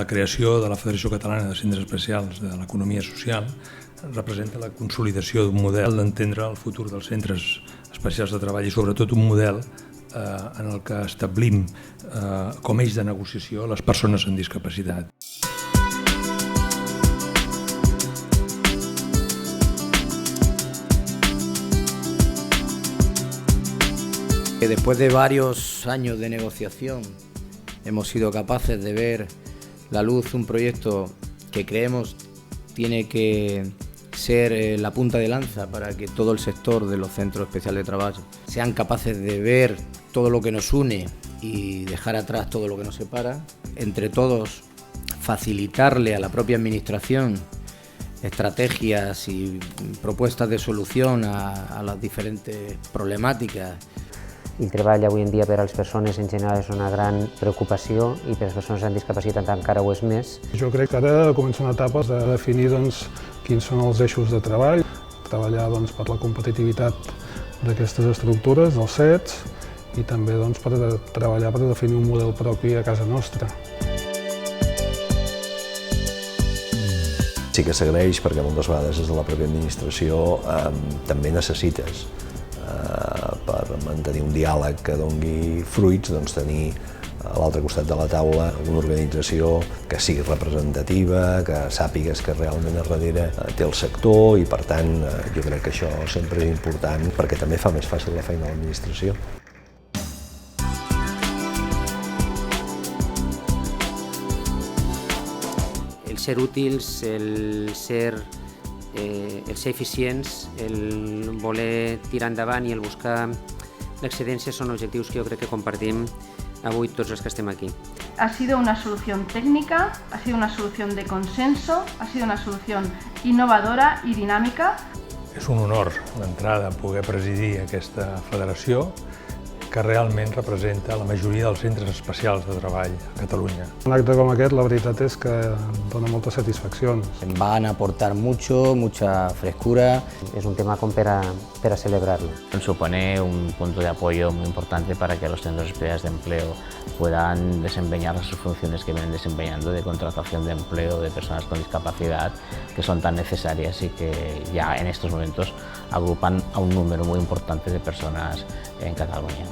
La creació de la Federació Catalana de Centres Especials de l'Economia Social representa la consolidació d'un model d'entendre el futur dels centres especials de treball i sobretot un model en el que establim com a eix de negociació les persones amb discapacitat. Después de varios años de negociación hemos sido capaces de ver la luz un proyecto que creemos tiene que ser la punta de lanza para que todo el sector de los centros especiales de trabajo sean capaces de ver todo lo que nos une y dejar atrás todo lo que nos separa. Entre todos, facilitarle a la propia administración estrategias y propuestas de solución a las diferentes problemàtiques. El treball avui en dia per a les persones en general és una gran preocupació i per a les persones amb discapacitat encara ho és més. Jo crec que ara comença una etapa de definir quins són els eixos de treball, treballar per la competitivitat d'aquestes estructures, dels CETs, i també per treballar per definir un model propi a casa nostra. Sí que s'agraeix perquè moltes vegades des de la pròpia administració també necessites per mantenir un diàleg que doni fruits, tenir a l'altre costat de la taula una organització que sigui representativa, que sàpigues que realment a darrere té el sector i per tant jo crec que això sempre és important perquè també fa més fàcil la feina a l'administració. El ser útils, el ser eficients, el voler tirar endavant i el buscar l'excedència són objectius que jo crec que compartim avui tots els que estem aquí. Ha sido una solución técnica, ha sido una solución de consenso, ha sido una solución innovadora y dinámica. És un honor l'entrada a poder presidir aquesta federació que realment representa la majoria dels centres especials de treball a Catalunya. Un acte com aquest, la veritat és que dona moltes satisfaccions. Van a aportar mucha frescura. Es un tema per a celebrarlo. Supone un punto de apoyo muy importante para que los centros especiales de empleo puedan desempeñar sus funciones que vienen desempeñando de contratación de empleo de personas con discapacidad, que son tan necesarias y que ya en estos momentos agrupan a un número muy importante de personas en Cataluña.